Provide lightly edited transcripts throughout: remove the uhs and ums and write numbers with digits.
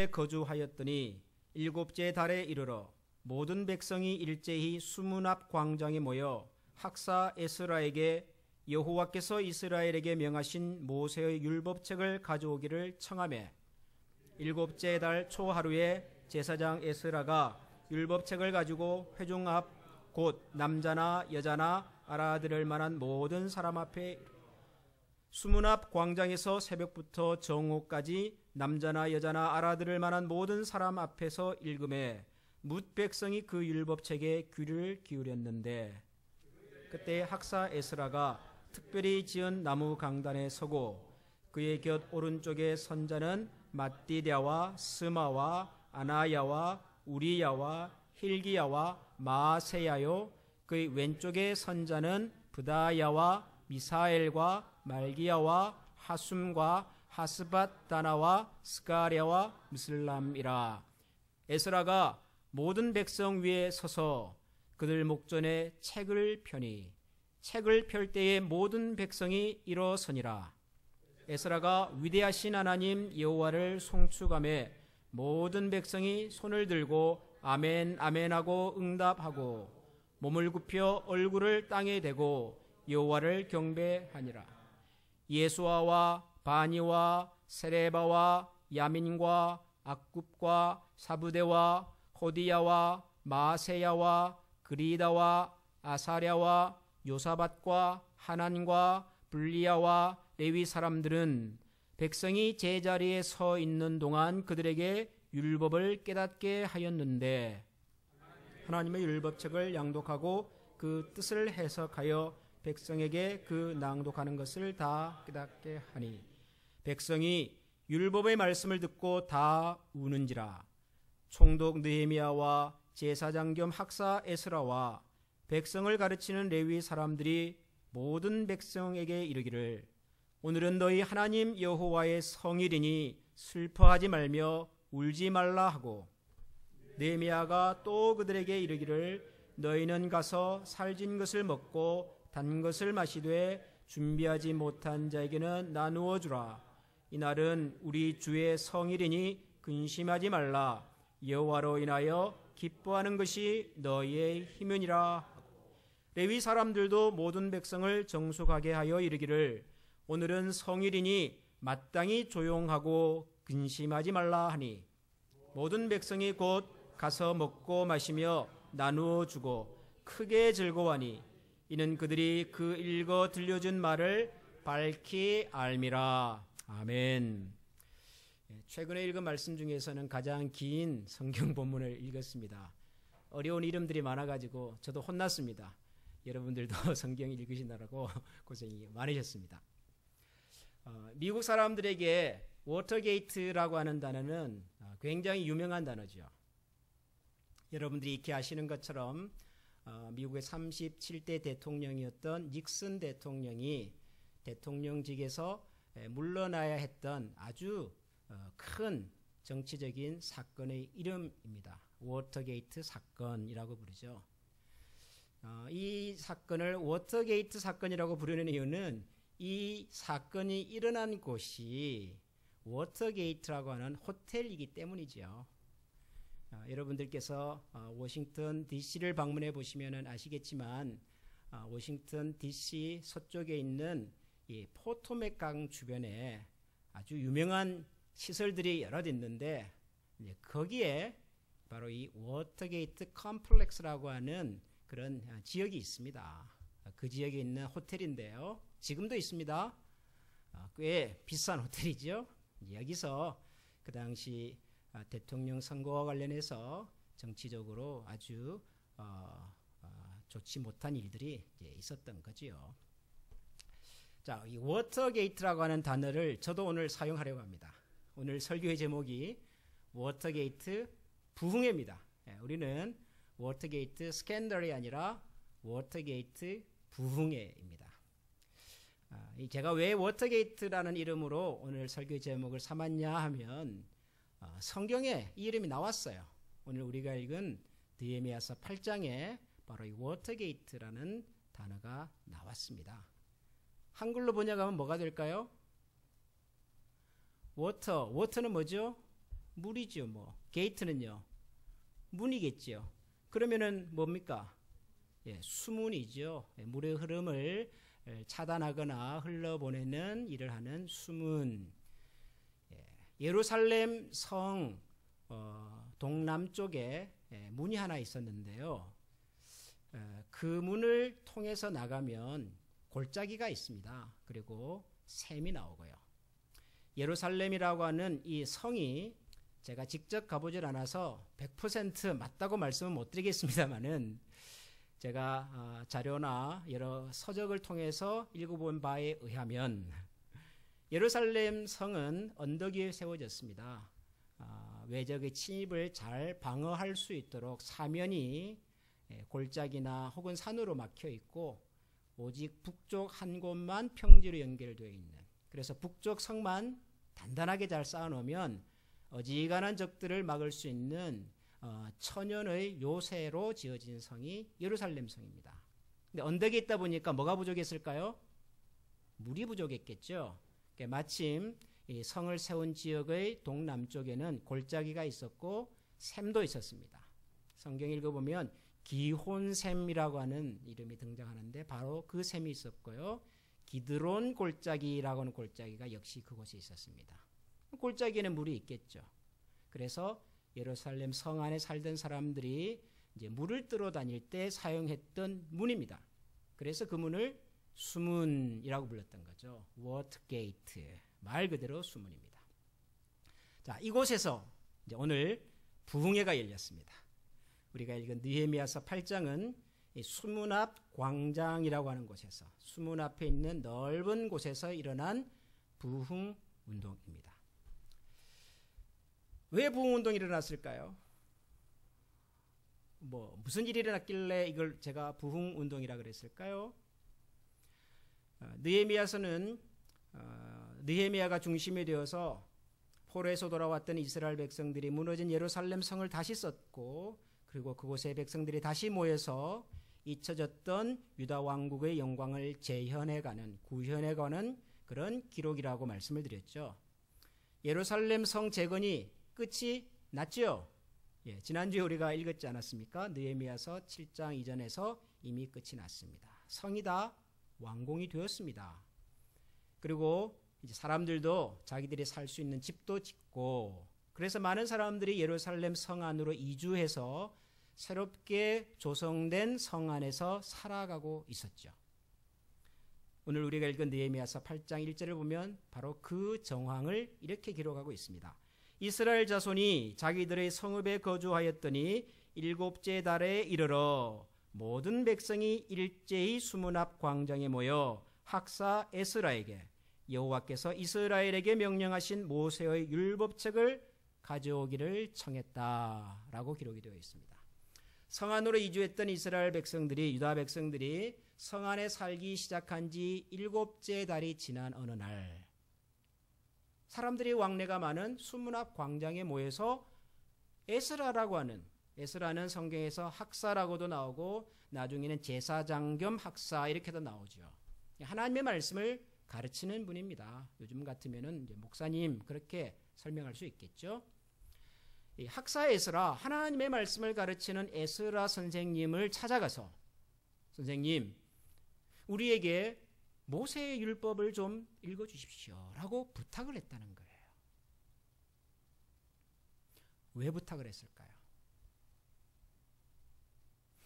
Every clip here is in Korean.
거주하였더니 일곱째 달에 이르러 모든 백성이 일제히 수문 앞 광장에 모여 학사 에스라에게 여호와께서 이스라엘에게 명하신 모세의 율법책을 가져오기를 청하매 일곱째 달 초하루에 제사장 에스라가 율법책을 가지고 회중 앞 곧 남자나 여자나 알아들을 만한 모든 사람 앞에 수문 앞 광장에서 새벽부터 정오까지 남자나 여자나 알아들을 만한 모든 사람 앞에서 읽음에 뭇 백성이 그 율법책에 귀를 기울였는데 그때 학사 에스라가 특별히 지은 나무 강단에 서고 그의 곁 오른쪽에 선자는 맏디랴와 스마와 아나야와 우리야와 힐기야와 마세야요 그의 왼쪽에 선자는 브다야와 미사엘과 말기야와 하숨과 하스밧 다나와 스가랴와 무슬람이라. 에스라가 모든 백성 위에 서서 그들 목전에 책을 펴니 책을 펼 때에 모든 백성이 일어서니라. 에스라가 위대하신 하나님 여호와를 송축하며 모든 백성이 손을 들고 아멘 아멘 하고 응답하고 몸을 굽혀 얼굴을 땅에 대고 여호와를 경배하니라. 예수아와 바니와 세레바와 야민과 악굽과 사부대와 호디야와 마세야와 그리다와 아사랴와 요사밧과 하난과 블리야와 레위 사람들은 백성이 제자리에 서 있는 동안 그들에게 율법을 깨닫게 하였는데 하나님의 율법책을 양독하고 그 뜻을 해석하여 백성에게 그 낭독하는 것을 다 깨닫게 하니 백성이 율법의 말씀을 듣고 다 우는지라. 총독 느헤미야와 제사장 겸 학사 에스라와 백성을 가르치는 레위 사람들이 모든 백성에게 이르기를 오늘은 너희 하나님 여호와의 성일이니 슬퍼하지 말며 울지 말라 하고 느헤미야가 또 그들에게 이르기를 너희는 가서 살진 것을 먹고 단 것을 마시되 준비하지 못한 자에게는 나누어 주라. 이날은 우리 주의 성일이니 근심하지 말라. 여호와로 인하여 기뻐하는 것이 너희의 힘이니라. 레위 사람들도 모든 백성을 정숙하게 하여 이르기를 오늘은 성일이니 마땅히 조용하고 근심하지 말라 하니 모든 백성이 곧 가서 먹고 마시며 나누어 주고 크게 즐거워하니 이는 그들이 그 읽어 들려준 말을 밝히 알미라. 아멘. 최근에 읽은 말씀 중에서는 가장 긴 성경 본문을 읽었습니다. 어려운 이름들이 많아가지고 저도 혼났습니다. 여러분들도 성경 읽으시느라고 고생이 많으셨습니다. 미국 사람들에게 워터게이트라고 하는 단어는 굉장히 유명한 단어죠. 여러분들이 익히 아시는 것처럼 미국의 37대 대통령이었던 닉슨 대통령이 대통령직에서 물러나야 했던 아주 큰 정치적인 사건의 이름입니다. 워터게이트 사건이라고 부르죠. 이 사건을 워터게이트 사건이라고 부르는 이유는 이 사건이 일어난 곳이 워터게이트라고 하는 호텔이기 때문이죠. 여러분들께서 워싱턴 DC를 방문해 보시면 아시겠지만 워싱턴 DC 서쪽에 있는 이 포토맥 강 주변에 아주 유명한 시설들이 여러 있는데 거기에 바로 이 워터게이트 컴플렉스라고 하는 그런 지역이 있습니다. 그 지역에 있는 호텔인데요. 지금도 있습니다. 꽤 비싼 호텔이죠. 여기서 그 당시 대통령 선거와 관련해서 정치적으로 아주 좋지 못한 일들이 있었던 거지요. 자, 이 워터게이트라고 하는 단어를 저도 오늘 사용하려고 합니다. 오늘 설교의 제목이 워터게이트 부흥회입니다. 우리는 워터게이트 스캔들이 아니라 워터게이트 부흥회입니다. 제가 왜 워터게이트라는 이름으로 오늘 설교 제목을 삼았냐 하면 성경에 이 이름이 나왔어요. 오늘 우리가 읽은 느헤미야서 8장에 바로 이 워터게이트라는 단어가 나왔습니다. 한글로 번역하면 뭐가 될까요? 워터는 뭐죠? 물이죠. 뭐 게이트는요, 문이겠죠. 그러면은 뭡니까? 예, 수문이죠. 예, 물의 흐름을 차단하거나 흘러보내는 일을 하는 수문. 예, 예루살렘 성 동남쪽에 문이 하나 있었는데요. 그 문을 통해서 나가면 골짜기가 있습니다. 그리고 샘이 나오고요. 예루살렘이라고 하는 이 성이 제가 직접 가보질 않아서 100% 맞다고 말씀은 못 드리겠습니다만은 제가 자료나 여러 서적을 통해서 읽어본 바에 의하면 예루살렘 성은 언덕 위에 세워졌습니다. 외적의 침입을 잘 방어할 수 있도록 사면이 골짜기나 혹은 산으로 막혀 있고 오직 북쪽 한 곳만 평지로 연결되어 있는, 그래서 북쪽 성만 단단하게 잘 쌓아놓으면 어지간한 적들을 막을 수 있는 천연의 요새로 지어진 성이 예루살렘 성입니다. 근데 언덕에 있다 보니까 뭐가 부족했을까요? 물이 부족했겠죠. 마침 이 성을 세운 지역의 동남쪽에는 골짜기가 있었고 샘도 있었습니다. 성경 읽어보면 기혼샘이라고 하는 이름이 등장하는데 바로 그 샘이 있었고요. 기드론 골짜기라고 하는 골짜기가 역시 그곳에 있었습니다. 골짜기에는 물이 있겠죠. 그래서 예루살렘 성 안에 살던 사람들이 이제 물을 뜨러 다닐 때 사용했던 문입니다. 그래서 그 문을 수문이라고 불렀던 거죠. 워터게이트, 말 그대로 수문입니다. 자, 이곳에서 이제 오늘 부흥회가 열렸습니다. 우리가 읽은 느헤미야서 8장은 이 수문 앞 광장이라고 하는 곳에서, 수문 앞에 있는 넓은 곳에서 일어난 부흥 운동입니다. 왜 부흥 운동이 일어났을까요? 무슨 일이 일어났길래 이걸 제가 부흥 운동이라 그랬을까요? 느헤미야서는 느헤미야가 중심이 되어서 포로에서 돌아왔던 이스라엘 백성들이 무너진 예루살렘 성을 다시 썼고, 그리고 그곳의 백성들이 다시 모여서 잊혀졌던 유다 왕국의 영광을 재현해가는, 구현해가는 그런 기록이라고 말씀을 드렸죠. 예루살렘 성 재건이 끝이 났죠. 예, 지난주에 우리가 읽었지 않았습니까? 느헤미야서 7장 이전에서 이미 끝이 났습니다. 성이 다 완공이 되었습니다. 그리고 이제 사람들도 자기들이 살 수 있는 집도 짓고, 그래서 많은 사람들이 예루살렘 성 안으로 이주해서 새롭게 조성된 성 안에서 살아가고 있었죠. 오늘 우리가 읽은 느헤미야서 8장 1절을 보면 바로 그 정황을 이렇게 기록하고 있습니다. 이스라엘 자손이 자기들의 성읍에 거주하였더니 일곱째 달에 이르러 모든 백성이 일제히 수문 앞 광장에 모여 학사 에스라에게 여호와께서 이스라엘에게 명령하신 모세의 율법책을 가져오기를 청했다라고 기록이 되어 있습니다. 성 안으로 이주했던 이스라엘 백성들이, 유다 백성들이 성 안에 살기 시작한 지 일곱째 달이 지난 어느 날, 사람들이 왕래가 많은 수문 앞 광장에 모여서 에스라라고 하는, 에스라는 성경에서 학사라고도 나오고 나중에는 제사장 겸 학사 이렇게도 나오죠. 하나님의 말씀을 가르치는 분입니다. 요즘 같으면은 이제 목사님 그렇게 설명할 수 있겠죠. 이 학사 에스라, 하나님의 말씀을 가르치는 에스라 선생님을 찾아가서, 선생님, 우리에게 모세의 율법을 좀 읽어주십시오 라고 부탁을 했다는 거예요. 왜 부탁을 했을까요?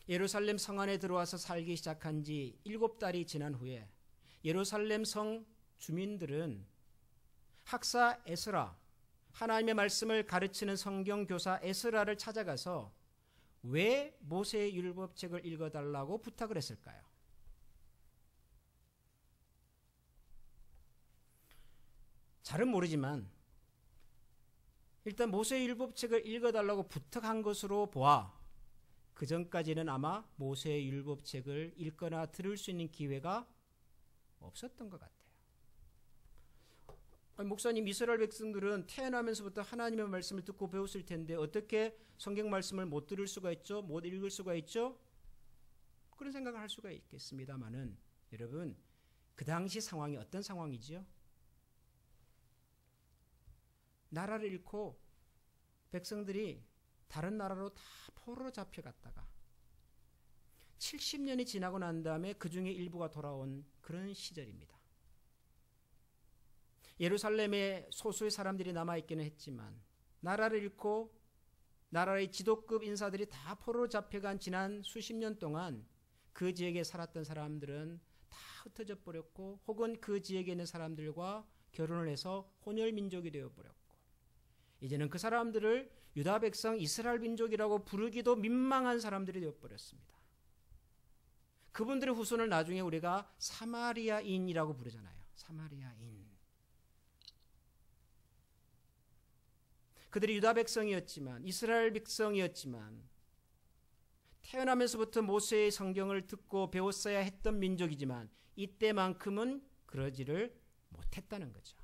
예루살렘 성 안에 들어와서 살기 시작한 지 7달이 지난 후에 예루살렘 성 주민들은 학사 에스라, 하나님의 말씀을 가르치는 성경교사 에스라를 찾아가서 왜 모세의 율법책을 읽어달라고 부탁을 했을까요? 잘은 모르지만 일단 모세의 율법책을 읽어달라고 부탁한 것으로 보아 그 전까지는 아마 모세의 율법책을 읽거나 들을 수 있는 기회가 없었던 것 같아요. 아니, 목사님, 이스라엘 백성들은 태어나면서부터 하나님의 말씀을 듣고 배웠을 텐데 어떻게 성경 말씀을 못 들을 수가 있죠? 못 읽을 수가 있죠? 그런 생각을 할 수가 있겠습니다만은, 여러분, 그 당시 상황이 어떤 상황이지요? 나라를 잃고 백성들이 다른 나라로 다 포로로 잡혀갔다가 70년이 지나고 난 다음에 그 중에 일부가 돌아온 그런 시절입니다. 예루살렘에 소수의 사람들이 남아있기는 했지만 나라를 잃고 나라의 지도급 인사들이 다 포로로 잡혀간 지난 수십 년 동안 그 지역에 살았던 사람들은 다 흩어져 버렸고 혹은 그 지역에 있는 사람들과 결혼을 해서 혼혈 민족이 되어버렸고 이제는 그 사람들을 유다 백성 이스라엘 민족이라고 부르기도 민망한 사람들이 되어버렸습니다. 그분들의 후손을 나중에 우리가 사마리아인이라고 부르잖아요. 사마리아인. 그들이 유다 백성이었지만 이스라엘 백성이었지만 태어나면서부터 모세의 성경을 듣고 배웠어야 했던 민족이지만 이때만큼은 그러지를 못했다는 거죠.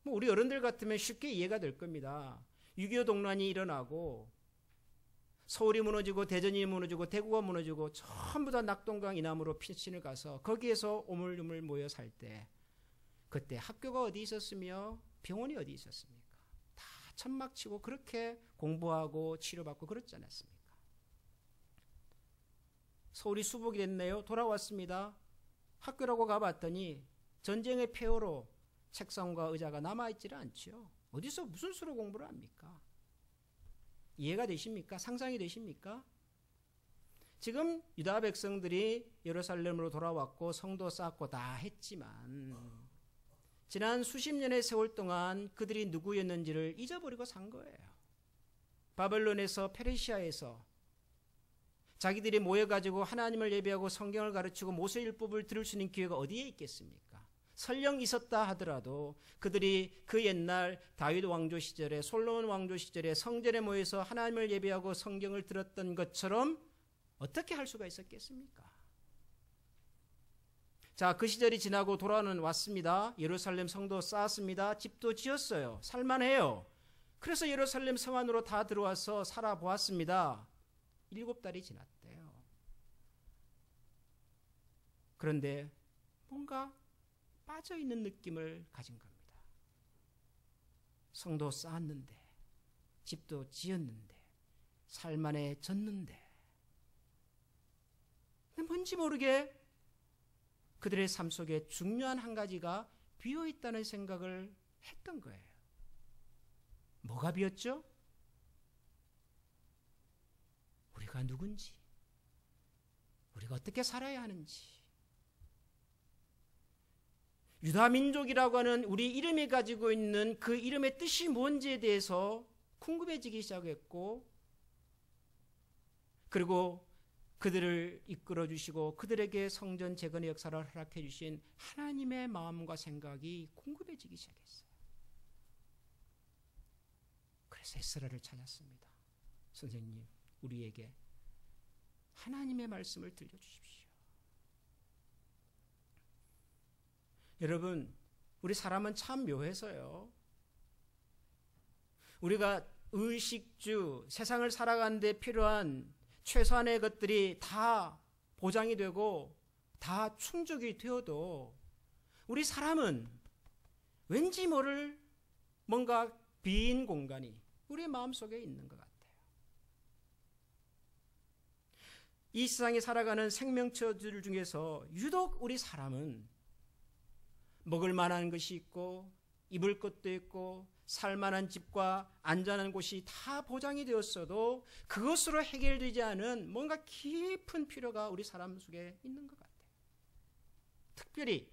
우리 어른들 같으면 쉽게 이해가 될 겁니다. 6.25 동란이 일어나고 서울이 무너지고 대전이 무너지고 대구가 무너지고 전부 다 낙동강 이남으로 피신을 가서 거기에서 오물오물 모여 살 때 그때 학교가 어디 있었으며 병원이 어디 있었습니까? 다 천막치고 그렇게 공부하고 치료받고 그렇지 않았습니까? 서울이 수복이 됐네요. 돌아왔습니다. 학교라고 가봤더니 전쟁의 폐허로 책상과 의자가 남아있지를 않죠. 어디서 무슨 수로 공부를 합니까? 이해가 되십니까? 상상이 되십니까? 지금 유다 백성들이 예루살렘으로 돌아왔고 성도 쌓고 다 했지만 지난 수십 년의 세월 동안 그들이 누구였는지를 잊어버리고 산 거예요. 바벨론에서 페르시아에서 자기들이 모여가지고 하나님을 예배하고 성경을 가르치고 모세율법을 들을 수 있는 기회가 어디에 있겠습니까? 설령 있었다 하더라도 그들이 그 옛날 다윗 왕조 시절에 솔로몬 왕조 시절에 성전에 모여서 하나님을 예배하고 성경을 들었던 것처럼 어떻게 할 수가 있었겠습니까? 자, 그 시절이 지나고 돌아오는 왔습니다. 예루살렘 성도 쌓았습니다. 집도 지었어요. 살만해요. 그래서 예루살렘 성 안으로 다 들어와서 살아보았습니다. 7달이 지났대요. 그런데 뭔가 빠져있는 느낌을 가진 겁니다. 성도 쌓았는데 집도 지었는데 살만해졌는데 뭔지 모르게 그들의 삶 속에 중요한 한 가지가 비어있다는 생각을 했던 거예요. 뭐가 비었죠? 우리가 누군지, 우리가 어떻게 살아야 하는지, 유다 민족이라고 하는 우리 이름이 가지고 있는 그 이름의 뜻이 뭔지에 대해서 궁금해지기 시작했고, 그리고 그들을 이끌어 주시고 그들에게 성전 재건의 역사를 허락해 주신 하나님의 마음과 생각이 궁금해지기 시작했어요. 그래서 에스라를 찾았습니다. 선생님, 우리에게 하나님의 말씀을 들려주십시오. 여러분, 우리 사람은 참 묘해서요. 우리가 의식주, 세상을 살아가는 데 필요한 최소한의 것들이 다 보장이 되고 다 충족이 되어도 우리 사람은 왠지 모를 뭔가 빈 공간이 우리 마음속에 있는 것 같아요. 이 세상에 살아가는 생명체들 중에서 유독 우리 사람은 먹을 만한 것이 있고 입을 것도 있고 살만한 집과 안전한 곳이 다 보장이 되었어도 그것으로 해결되지 않은 뭔가 깊은 필요가 우리 사람 속에 있는 것 같아요. 특별히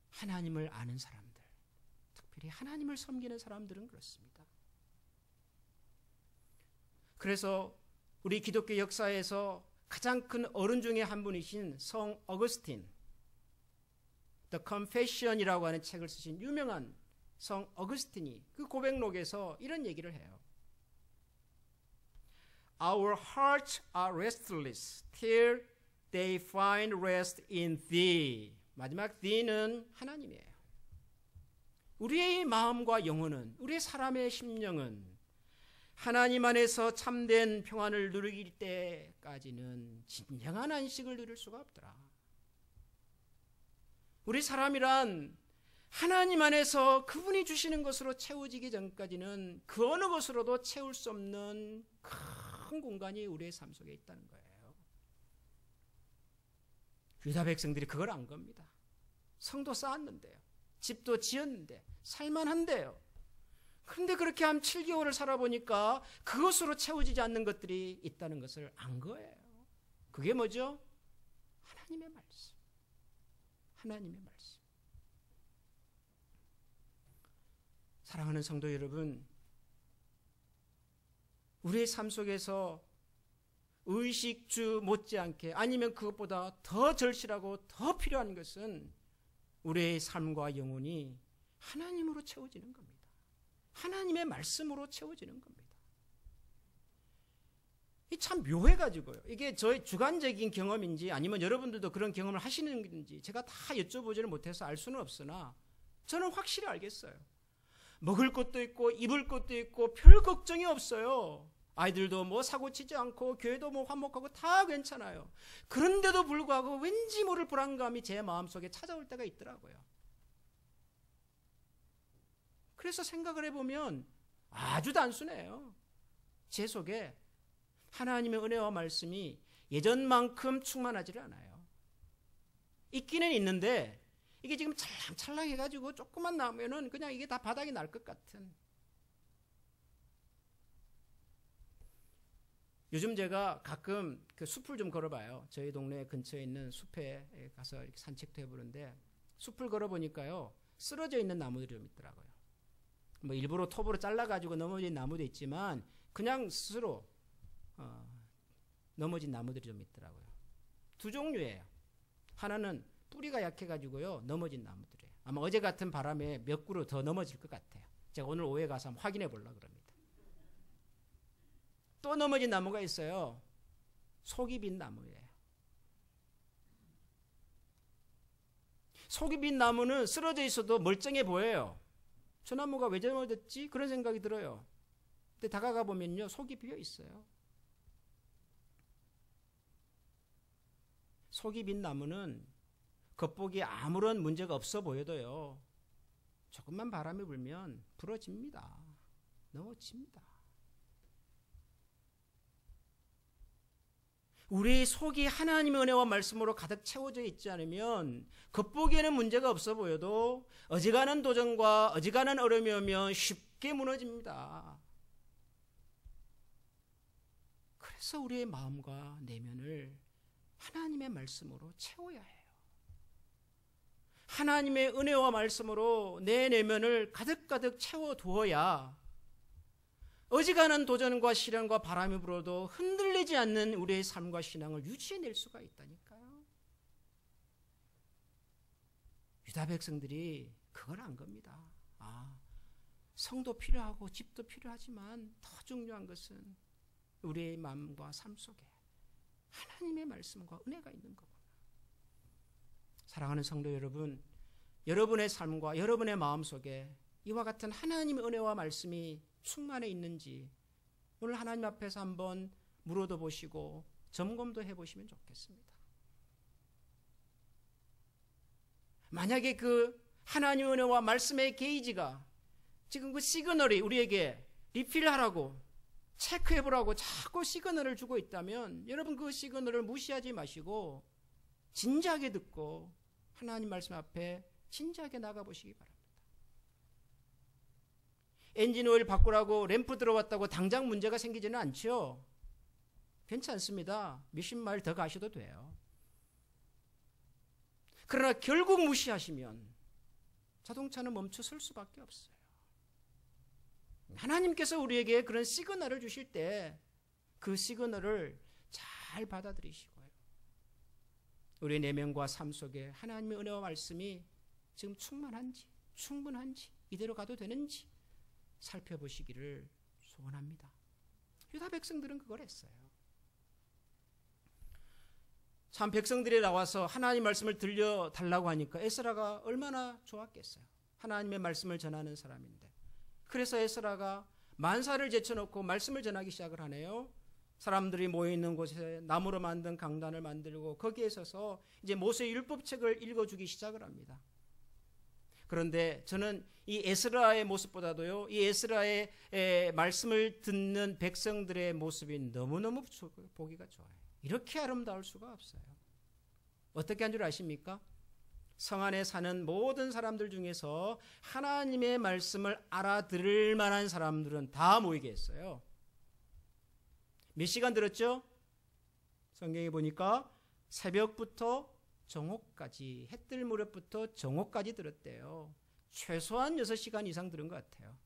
하나님을 아는 사람들, 특별히 하나님을 섬기는 사람들은 그렇습니다. 그래서 우리 기독교 역사에서 가장 큰 어른 중에 한 분이신 성 어거스틴, The Confession이라고 하는 책을 쓰신 유명한 성 어거스틴이 그 고백록에서 이런 얘기를 해요. Our hearts are restless till they find rest in thee. 마지막 thee는 하나님이에요. 우리의 마음과 영혼은, 우리의 사람의 심령은 하나님 안에서 참된 평안을 누릴 때까지는 진정한 안식을 누릴 수가 없더라. 우리 사람이란 하나님 안에서 그분이 주시는 것으로 채워지기 전까지는 그 어느 것으로도 채울 수 없는 큰 공간이 우리의 삶 속에 있다는 거예요. 유다 백성들이 그걸 안 겁니다. 성도 쌓았는데요. 집도 지었는데 살만한데요. 그런데 그렇게 한 7개월을 살아보니까 그것으로 채워지지 않는 것들이 있다는 것을 안 거예요. 그게 뭐죠? 하나님의 말씀. 하나님의 말씀. 사랑하는 성도 여러분, 우리의 삶 속에서 의식주 못지않게 아니면 그것보다 더 절실하고 더 필요한 것은 우리의 삶과 영혼이 하나님으로 채워지는 겁니다. 하나님의 말씀으로 채워지는 겁니다. 이 참 묘해가지고요. 이게 저의 주관적인 경험인지 아니면 여러분들도 그런 경험을 하시는 건지 제가 다 여쭤보지를 못해서 알 수는 없으나 저는 확실히 알겠어요. 먹을 것도 있고 입을 것도 있고 별 걱정이 없어요. 아이들도 뭐 사고치지 않고 교회도 뭐 화목하고 다 괜찮아요. 그런데도 불구하고 왠지 모를 불안감이 제 마음속에 찾아올 때가 있더라고요. 그래서 생각을 해보면 아주 단순해요. 제 속에 하나님의 은혜와 말씀이 예전만큼 충만하지를 않아요. 있기는 있는데 이게 지금 찰랑찰랑 해가지고 조금만 나오면은 그냥 이게 다 바닥이 날 것 같은. 요즘 제가 가끔 그 숲을 좀 걸어봐요. 저희 동네 근처에 있는 숲에 가서 이렇게 산책도 해보는데 숲을 걸어보니까요, 쓰러져 있는 나무들이 좀 있더라고요. 뭐 일부러 톱으로 잘라가지고 넘어진 나무도 있지만 그냥 스스로 넘어진 나무들이 좀 있더라고요. 두 종류예요. 하나는 뿌리가 약해가지고요 넘어진 나무들이에요. 아마 어제 같은 바람에 몇 그루 더 넘어질 것 같아요. 제가 오늘 오후에 가서 한번 확인해 보려고 합니다. 또 넘어진 나무가 있어요. 속이 빈 나무예요. 속이 빈 나무는 쓰러져 있어도 멀쩡해 보여요. 저 나무가 왜 넘어졌지? 그런 생각이 들어요. 근데 다가가 보면요, 속이 비어 있어요. 속이 빈 나무는 겉보기에 아무런 문제가 없어 보여도요, 조금만 바람이 불면 부러집니다. 넘어집니다. 우리 속이 하나님의 은혜와 말씀으로 가득 채워져 있지 않으면 겉보기에는 문제가 없어 보여도 어지간한 도전과 어지간한 어려움이 오면 쉽게 무너집니다. 그래서 우리의 마음과 내면을 하나님의 말씀으로 채워야 해요. 하나님의 은혜와 말씀으로 내 내면을 가득가득 채워두어야 어지간한 도전과 시련과 바람이 불어도 흔들리지 않는 우리의 삶과 신앙을 유지해낼 수가 있다니까요. 유다 백성들이 그걸 안 겁니다. 성도 필요하고 집도 필요하지만 더 중요한 것은 우리의 마음과 삶 속에 하나님의 말씀과 은혜가 있는 거구나. 사랑하는 성도 여러분, 여러분의 삶과 여러분의 마음 속에 이와 같은 하나님의 은혜와 말씀이 충만해 있는지 오늘 하나님 앞에서 한번 물어도 보시고 점검도 해보시면 좋겠습니다. 만약에 그 하나님의 은혜와 말씀의 게이지가 지금 그 시그널이 우리에게 리필하라고 체크해보라고 자꾸 시그널을 주고 있다면 여러분 그 시그널을 무시하지 마시고 진지하게 듣고 하나님 말씀 앞에 진지하게 나가보시기 바랍니다. 엔진 오일 바꾸라고 램프 들어왔다고 당장 문제가 생기지는 않죠. 괜찮습니다. 몇십 마일 더 가셔도 돼요. 그러나 결국 무시하시면 자동차는 멈춰 설 수밖에 없어요. 하나님께서 우리에게 그런 시그널을 주실 때 그 시그널을 잘 받아들이시고요. 우리의 내면과 삶 속에 하나님의 은혜와 말씀이 지금 충만한지 충분한지 이대로 가도 되는지 살펴보시기를 소원합니다. 유다 백성들은 그걸 했어요. 참 백성들이 나와서 하나님 말씀을 들려달라고 하니까 에스라가 얼마나 좋았겠어요. 하나님의 말씀을 전하는 사람인데. 그래서 에스라가 만사를 제쳐놓고 말씀을 전하기 시작을 하네요. 사람들이 모여있는 곳에 나무로 만든 강단을 만들고 거기에 서서 이제 모세의 율법책을 읽어주기 시작을 합니다. 그런데 저는 이 에스라의 모습보다도요, 이 에스라의 말씀을 듣는 백성들의 모습이 너무너무 보기가 좋아요. 이렇게 아름다울 수가 없어요. 어떻게 한 줄 아십니까? 성 안에 사는 모든 사람들 중에서 하나님의 말씀을 알아들을 만한 사람들은 다 모이게 했어요. 몇 시간 들었죠? 성경에 보니까 새벽부터 정오까지, 해 뜰 무렵부터 정오까지 들었대요. 최소한 6시간 이상 들은 것 같아요.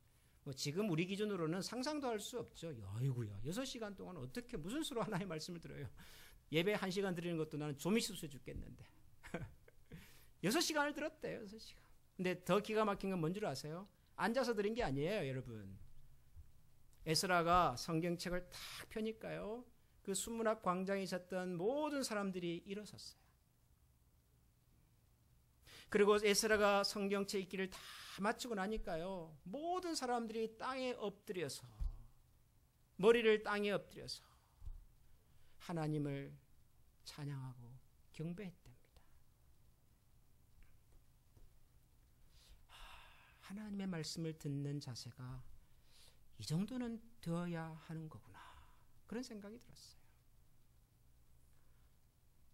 뭐 지금 우리 기준으로는 상상도 할 수 없죠. 아이고야, 6시간 동안 어떻게 무슨 수로 하나님의 말씀을 들어요? 예배 1시간 드리는 것도 나는 좀 있어서 죽겠는데 6시간을 들었대요. 6시간. 근데 더 기가 막힌 건 뭔 줄 아세요? 앉아서 들은 게 아니에요, 여러분. 에스라가 성경책을 탁 펴니까요, 그 순문학 광장에 있었던 모든 사람들이 일어섰어요. 그리고 에스라가 성경책 읽기를 다 마치고 나니까요, 모든 사람들이 땅에 엎드려서, 머리를 땅에 엎드려서 하나님을 찬양하고 경배했답니다. 하나님의 말씀을 듣는 자세가 이 정도는 되어야 하는 거구나, 그런 생각이 들었어요.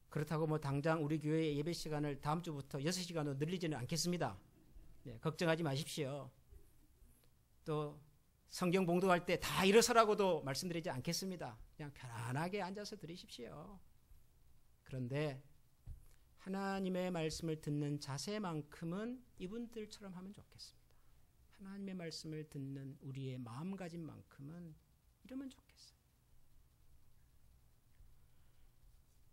그렇다고 뭐 당장 우리 교회의 예배 시간을 다음 주부터 6시간으로 늘리지는 않겠습니다. 네, 걱정하지 마십시오. 또 성경 봉독할 때 다 일어서라고도 말씀드리지 않겠습니다. 그냥 편안하게 앉아서 들으십시오. 그런데 하나님의 말씀을 듣는 자세만큼은 이분들처럼 하면 좋겠습니다. 하나님의 말씀을 듣는 우리의 마음가짐만큼은 이러면 좋겠어요.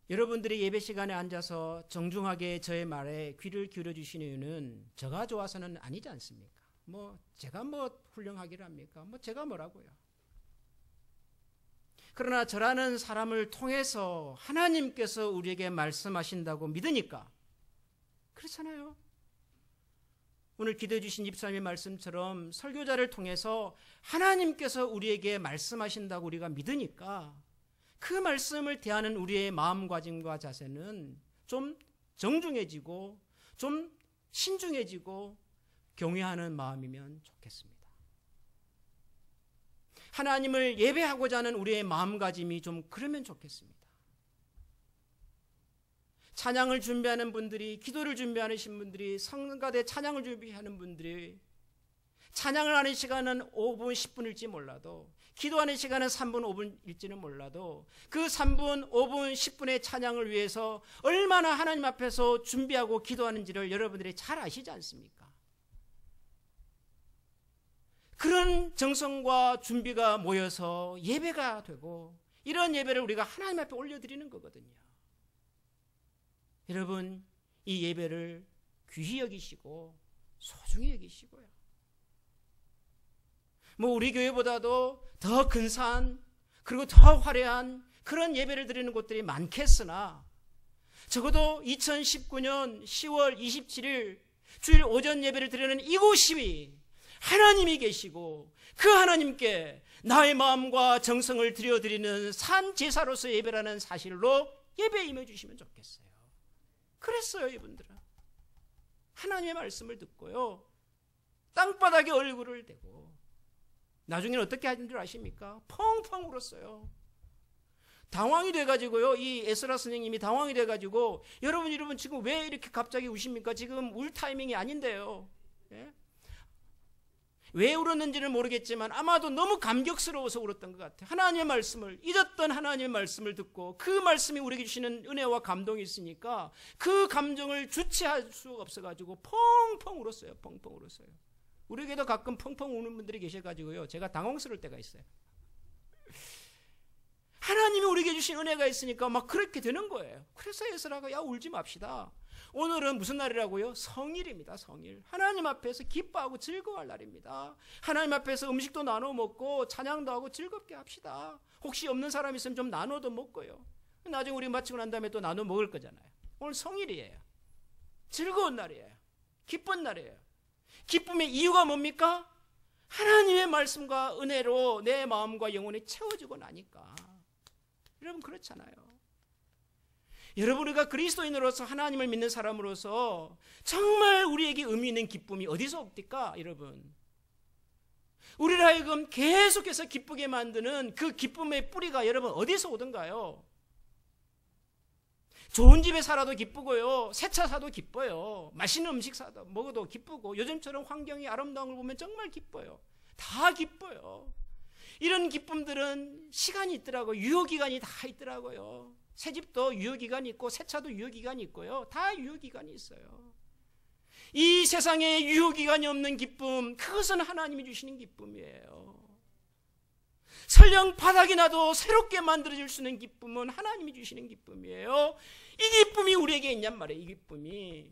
여러분들이 예배 시간에 앉아서 정중하게 저의 말에 귀를 기울여 주시는 이유는 저가 좋아서는 아니지 않습니까? 뭐 제가 뭐 훌륭하기를 합니까? 뭐 제가 뭐라고요? 그러나 저라는 사람을 통해서 하나님께서 우리에게 말씀하신다고 믿으니까 그렇잖아요. 오늘 기도해 주신 집사님의 말씀처럼 설교자를 통해서 하나님께서 우리에게 말씀하신다고 우리가 믿으니까 그 말씀을 대하는 우리의 마음가짐과 자세는 좀 정중해지고 좀 신중해지고 경외하는 마음이면 좋겠습니다. 하나님을 예배하고자 하는 우리의 마음가짐이 좀 그러면 좋겠습니다. 찬양을 준비하는 분들이, 기도를 준비하시는 분들이, 성가대 찬양을 준비하는 분들이 찬양을 하는 시간은 5분, 10분일지 몰라도, 기도하는 시간은 3분, 5분일지는 몰라도 그 3분, 5분, 10분의 찬양을 위해서 얼마나 하나님 앞에서 준비하고 기도하는지를 여러분들이 잘 아시지 않습니까? 그런 정성과 준비가 모여서 예배가 되고, 이런 예배를 우리가 하나님 앞에 올려드리는 거거든요. 여러분, 이 예배를 귀히 여기시고 소중히 여기시고요. 뭐 우리 교회보다도 더 근사한, 그리고 더 화려한 그런 예배를 드리는 곳들이 많겠으나 적어도 2019년 10월 27일 주일 오전 예배를 드리는 이곳이 하나님이 계시고 그 하나님께 나의 마음과 정성을 드려드리는 산 제사로서 예배라는 사실로 예배에 임해 주시면 좋겠어요. 그랬어요. 이분들은 하나님의 말씀을 듣고요, 땅바닥에 얼굴을 대고 나중에는 어떻게 하는 줄 아십니까? 펑펑 울었어요. 당황이 돼가지고요, 이 에스라 선생님이 당황이 돼가지고, 여러분 지금 왜 이렇게 갑자기 우십니까? 지금 울 타이밍이 아닌데요. 예? 왜 울었는지는 모르겠지만 아마도 너무 감격스러워서 울었던 것 같아요. 하나님의 말씀을, 잊었던 하나님의 말씀을 듣고 그 말씀이 우리에게 주시는 은혜와 감동이 있으니까 그 감정을 주체할 수가 없어가지고 펑펑 울었어요. 펑펑 울었어요. 우리에게도 가끔 펑펑 우는 분들이 계셔가지고요, 제가 당황스러울 때가 있어요. 하나님이 우리에게 주신 은혜가 있으니까 막 그렇게 되는 거예요. 그래서 에스라가, 야, 울지 맙시다. 오늘은 무슨 날이라고요? 성일입니다. 성일. 하나님 앞에서 기뻐하고 즐거워할 날입니다. 하나님 앞에서 음식도 나눠 먹고 찬양도 하고 즐겁게 합시다. 혹시 없는 사람 있으면 좀 나눠도 먹고요. 나중에 우리 마치고 난 다음에 또 나눠 먹을 거잖아요. 오늘 성일이에요. 즐거운 날이에요. 기쁜 날이에요. 기쁨의 이유가 뭡니까? 하나님의 말씀과 은혜로 내 마음과 영혼이 채워지고 나니까. 여러분, 그렇잖아요. 여러분, 우리가 그리스도인으로서 하나님을 믿는 사람으로서 정말 우리에게 의미 있는 기쁨이 어디서 옵니까? 여러분, 우리를 하여금 계속해서 기쁘게 만드는 그 기쁨의 뿌리가 여러분 어디서 오던가요? 좋은 집에 살아도 기쁘고요, 새 차 사도 기뻐요, 맛있는 음식 사도 먹어도 기쁘고, 요즘처럼 환경이 아름다운 걸 보면 정말 기뻐요. 다 기뻐요. 이런 기쁨들은 시간이 있더라고요. 유효기간이 다 있더라고요. 새 집도 유효기간이 있고 새 차도 유효기간이 있고요. 다 유효기간이 있어요. 이 세상에 유효기간이 없는 기쁨, 그것은 하나님이 주시는 기쁨이에요. 설령 바닥이 나도 새롭게 만들어질 수 있는 기쁨은 하나님이 주시는 기쁨이에요. 이 기쁨이 우리에게 있냔 말이에요. 이 기쁨이.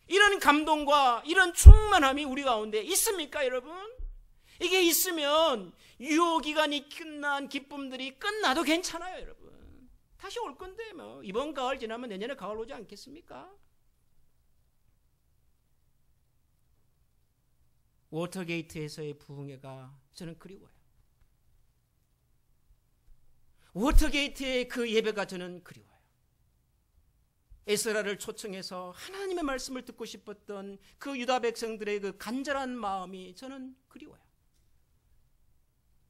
이런 감동과 이런 충만함이 우리 가운데 있습니까, 여러분? 이게 있으면 유효기간이 끝난 기쁨들이 끝나도 괜찮아요, 여러분. 다시 올 건데 뭐 이번 가을 지나면 내년에 가을 오지 않겠습니까? 워터게이트에서의 부흥회가 저는 그리워요. 워터게이트의 그 예배가 저는 그리워요. 에스라를 초청해서 하나님의 말씀을 듣고 싶었던 그 유다 백성들의 그 간절한 마음이 저는 그리워요.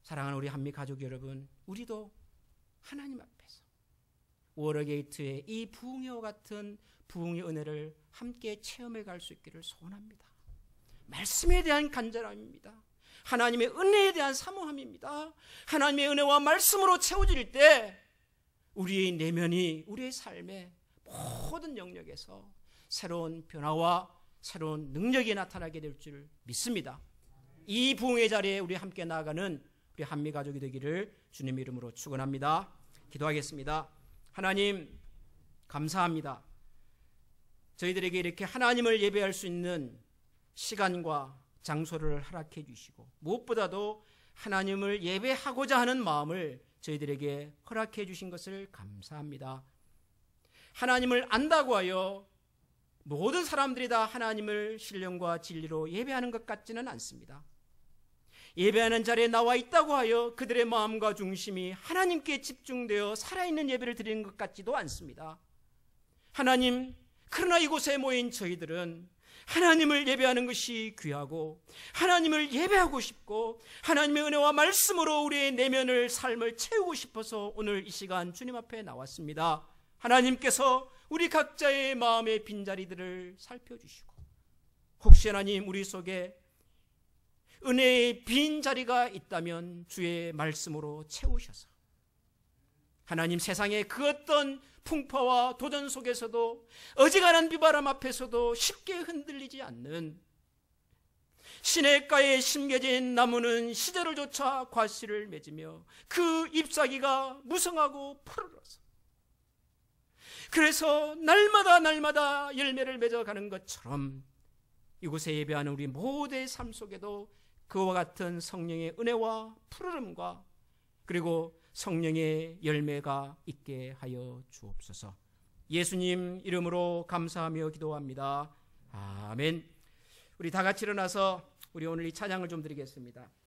사랑하는 우리 한미 가족 여러분, 우리도 하나님 앞에서 워터게이트의 이 부흥회와 같은 부흥의 은혜를 함께 체험해 갈 수 있기를 소원합니다. 말씀에 대한 간절함입니다. 하나님의 은혜에 대한 사모함입니다. 하나님의 은혜와 말씀으로 채워질 때 우리의 내면이 우리의 삶의 모든 영역에서 새로운 변화와 새로운 능력이 나타나게 될 줄 믿습니다. 이 부흥의 자리에 우리 함께 나아가는 우리 한미 가족이 되기를 주님 이름으로 축원합니다. 기도하겠습니다. 하나님, 감사합니다. 저희들에게 이렇게 하나님을 예배할 수 있는 시간과 장소를 허락해 주시고, 무엇보다도 하나님을 예배하고자 하는 마음을 저희들에게 허락해 주신 것을 감사합니다. 하나님을 안다고 하여 모든 사람들이 다 하나님을 신령과 진리로 예배하는 것 같지는 않습니다. 예배하는 자리에 나와 있다고 하여 그들의 마음과 중심이 하나님께 집중되어 살아있는 예배를 드리는 것 같지도 않습니다. 하나님, 그러나 이곳에 모인 저희들은 하나님을 예배하는 것이 귀하고 하나님을 예배하고 싶고 하나님의 은혜와 말씀으로 우리의 내면을 삶을 채우고 싶어서 오늘 이 시간 주님 앞에 나왔습니다. 하나님께서 우리 각자의 마음의 빈자리들을 살펴주시고, 혹시 하나님 우리 속에 은혜의 빈자리가 있다면 주의 말씀으로 채우셔서 하나님, 세상의 그 어떤 풍파와 도전 속에서도 어지간한 비바람 앞에서도 쉽게 흔들리지 않는, 시냇가에 심겨진 나무는 시절을 쫓아 과실을 맺으며 그 잎사귀가 무성하고 푸르러서 그래서 날마다 열매를 맺어가는 것처럼 이곳에 예배하는 우리 모두의 삶 속에도 그와 같은 성령의 은혜와 푸르름과 그리고 성령의 열매가 있게 하여 주옵소서. 예수님 이름으로 감사하며 기도합니다. 아멘. 우리 다 같이 일어나서 우리 오늘 이 찬양을 좀 드리겠습니다.